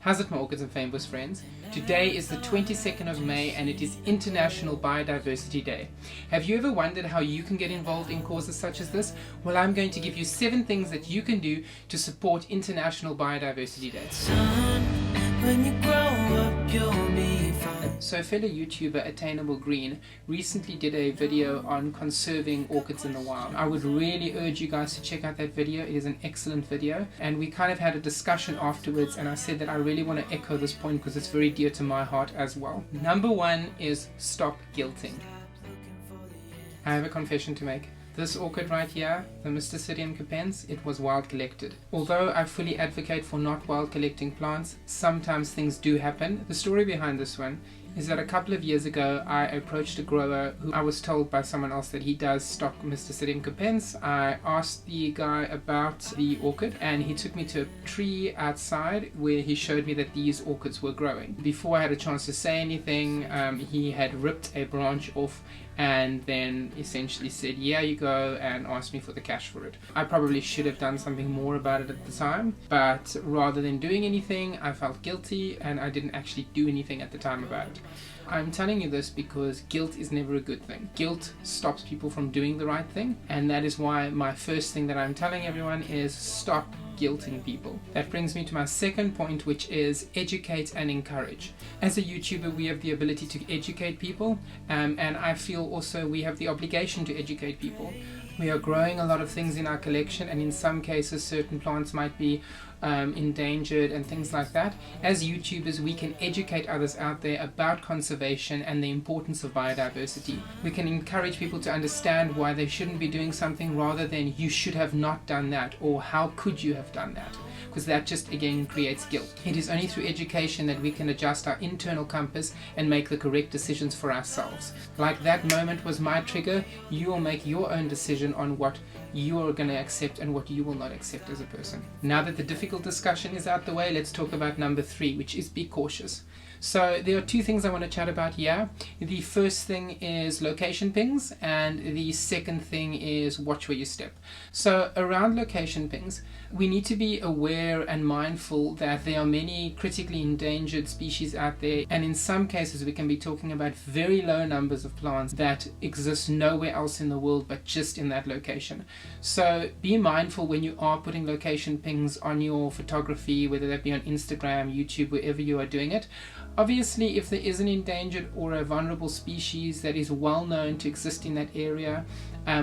How's it, my Orchids and Fynbos friends? Today is the 22nd of May and it is International Biodiversity Day. Have you ever wondered how you can get involved in causes such as this? Well, I'm going to give you 7 things that you can do to support International Biodiversity Day. When you grow up, you'll be fine. So fellow YouTuber Attainable Green recently did a video on conserving orchids in the wild. I would really urge you guys to check out that video. It is an excellent video, and we kind of had a discussion afterwards, and I said that I really want to echo this point because it's very dear to my heart as well. Number 1 is stop guilting. I have a confession to make. This orchid right here, the Mysticidum capense, it was wild collected. Although I fully advocate for not wild collecting plants, sometimes things do happen. The story behind this one is that a couple of years ago I approached a grower who I was told by someone else that he does stock Mysticidum capense. I asked the guy about the orchid and he took me to a tree outside where he showed me that these orchids were growing. Before I had a chance to say anything, he had ripped a branch off and then essentially said, "Yeah, you go," and asked me for the cash for it. I probably should have done something more about it at the time, but rather than doing anything, I felt guilty and I didn't actually do anything at the time about it. I'm telling you this because guilt is never a good thing. Guilt stops people from doing the right thing, and that is why my first thing that I'm telling everyone is stop guilting people. That brings me to my second point, which is educate and encourage. As a YouTuber, we have the ability to educate people, and I feel also we have the obligation to educate people. We are growing a lot of things in our collection, and in some cases certain plants might be endangered and things like that. As YouTubers, we can educate others out there about conservation and the importance of biodiversity. We can encourage people to understand why they shouldn't be doing something rather than "you should have not done that" or "how could you have done that," because that just again creates guilt. It is only through education that we can adjust our internal compass and make the correct decisions for ourselves. Like that moment was my trigger, you will make your own decision on what you are going to accept and what you will not accept as a person. Now that the difficult discussion is out the way, let's talk about number 3, which is be cautious. So there are 2 things I want to chat about here. The first thing is location pings, and the second thing is watch where you step. So around location pings, we need to be aware and mindful that there are many critically endangered species out there, and in some cases we can be talking about very low numbers of plants that exist nowhere else in the world but just in that location. So be mindful when you are putting location pings on your photography, whether that be on Instagram, YouTube, wherever you are doing it. Obviously, if there is an endangered or a vulnerable species that is well known to exist in that area,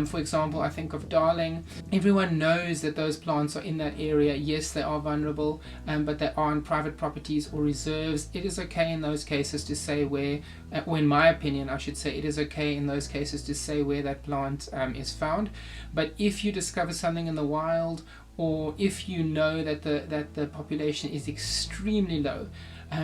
for example, I think of darling, everyone knows that those plants are in that area. Yes, they are vulnerable, but they are on private properties or reserves. It is okay in those cases to say where, or in my opinion, I should say, it is okay in those cases to say where that plant is found. But if you discover something in the wild, or if you know that the population is extremely low,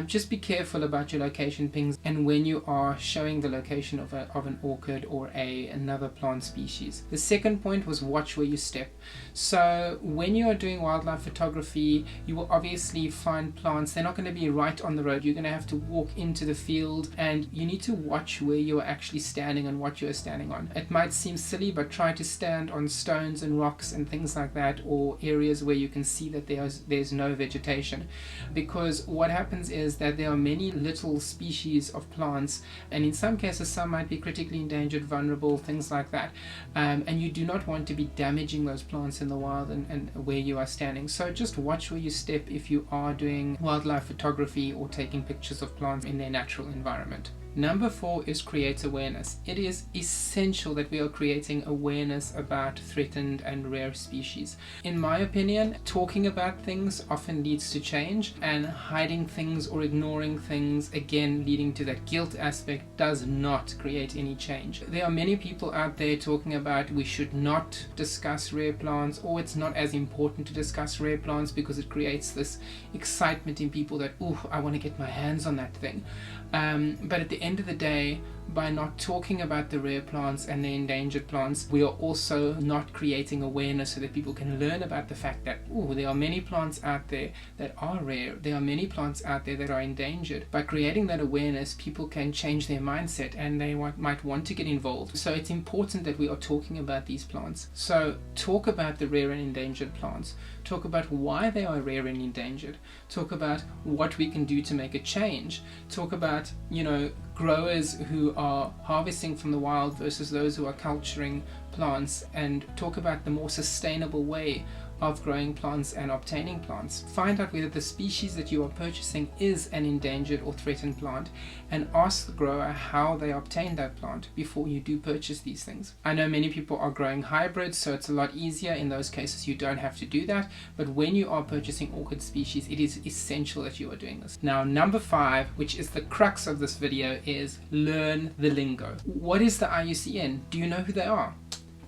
just be careful about your location pings and when you are showing the location of an orchid or another plant species. The second point was watch where you step. So when you are doing wildlife photography, you will obviously find plants. They're not going to be right on the road. You're going to have to walk into the field, and you need to watch where you are actually standing and what you are standing on. It might seem silly, but try to stand on stones and rocks and things like that, or areas where you can see that there's no vegetation, because what happens is that there are many little species of plants, and in some cases some might be critically endangered, vulnerable, things like that, and you do not want to be damaging those plants in the wild and where you are standing. So just watch where you step if you are doing wildlife photography or taking pictures of plants in their natural environment. Number 4 is create awareness. It is essential that we are creating awareness about threatened and rare species. In my opinion, talking about things often leads to change, and hiding things or ignoring things, again leading to that guilt aspect, does not create any change. There are many people out there talking about we should not discuss rare plants, or it's not as important to discuss rare plants because it creates this excitement in people that, "Ooh, I want to get my hands on that thing." But at the end of the day, by not talking about the rare plants and the endangered plants, we are also not creating awareness so that people can learn about the fact that, oh, there are many plants out there that are rare, there are many plants out there that are endangered. By creating that awareness, people can change their mindset and they might want to get involved. So it's important that we are talking about these plants. So talk about the rare and endangered plants. talk about why they are rare and endangered, talk about what we can do to make a change, talk about, you know, growers who are harvesting from the wild versus those who are culturing plants, and talk about the more sustainable way of growing plants and obtaining plants. Find out whether the species that you are purchasing is an endangered or threatened plant, and ask the grower how they obtained that plant before you do purchase these things. I know many people are growing hybrids, so it's a lot easier. In those cases you don't have to do that, but when you are purchasing orchid species, it is essential that you are doing this. Now, number 5, which is the crux of this video, is learn the lingo. What is the IUCN? Do you know who they are?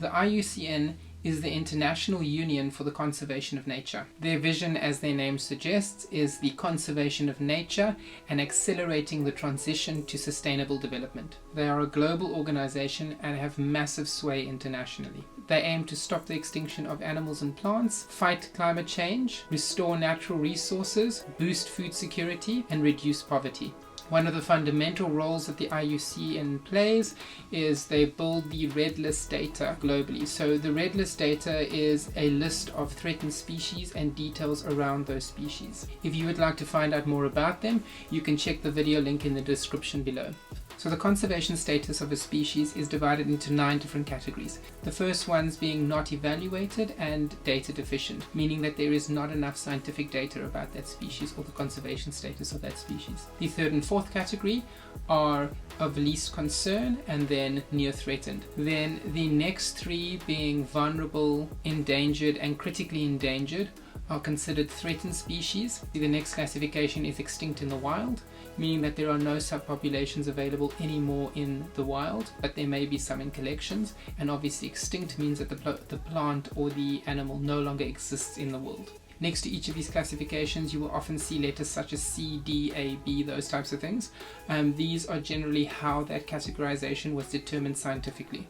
The IUCN is the International Union for the Conservation of Nature. Their vision, as their name suggests, is the conservation of nature and accelerating the transition to sustainable development. They are a global organization and have massive sway internationally. They aim to stop the extinction of animals and plants, fight climate change, restore natural resources, boost food security, and reduce poverty. One of the fundamental roles that the IUCN plays is they build the red list data globally. So the red list data is a list of threatened species and details around those species. If you would like to find out more about them, you can check the video link in the description below. So the conservation status of a species is divided into 9 different categories. The first ones being not evaluated and data deficient, meaning that there is not enough scientific data about that species or the conservation status of that species. The third and fourth category are of least concern and then near threatened. Then the next 3 being vulnerable, endangered and critically endangered are considered threatened species. The next classification is extinct in the wild, meaning that there are no subpopulations available anymore in the wild, but there may be some in collections. And obviously extinct means that the plant or the animal no longer exists in the world. Next to each of these classifications, you will often see letters such as C, D, A, B, those types of things. These are generally how that categorization was determined scientifically.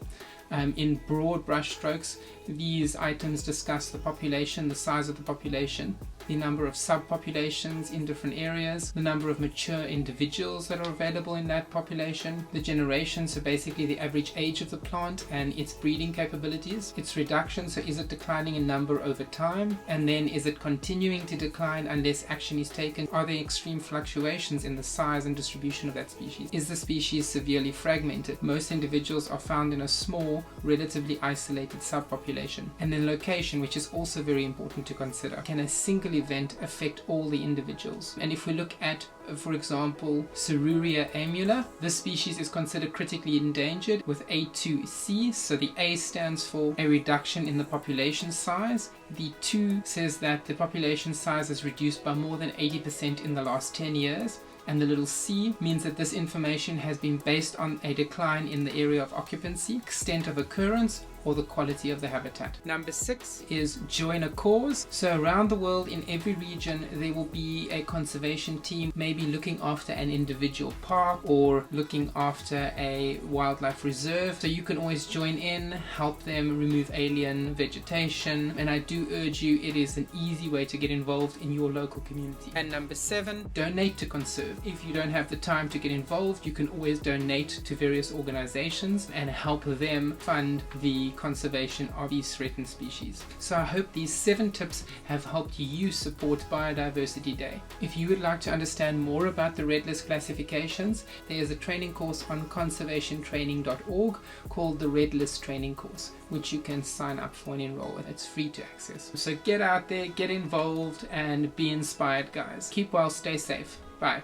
In broad brushstrokes, these items discuss the population, the size of the population, the number of subpopulations in different areas, the number of mature individuals that are available in that population, the generation, so basically the average age of the plant and its breeding capabilities, its reduction, so is it declining in number over time, and then is it continuing to decline unless action is taken? Are there extreme fluctuations in the size and distribution of that species? Is the species severely fragmented? Most individuals are found in a small, relatively isolated subpopulation. And then location, which is also very important to consider. Can a single event affect all the individuals? And if we look at, for example, Ceruria amula, this species is considered critically endangered with A2C. So the A stands for a reduction in the population size. The 2 says that the population size is reduced by more than 80% in the last 10 years. And the little c means that this information has been based on a decline in the area of occupancy, extent of occurrence, or the quality of the habitat. Number 6 is join a cause. So around the world, in every region, there will be a conservation team, maybe looking after an individual park or looking after a wildlife reserve. So you can always join in, help them remove alien vegetation. And I do urge you, it is an easy way to get involved in your local community. And number 7, donate to conserve. If you don't have the time to get involved, you can always donate to various organizations and help them fund the conservation of these threatened species. So I hope these 7 tips have helped you support Biodiversity Day. If you would like to understand more about the red list classifications, there is a training course on conservationtraining.org called the Red List Training Course, which you can sign up for and enroll in. It's free to access. So get out there, get involved, and be inspired, guys. Keep well, stay safe. Bye.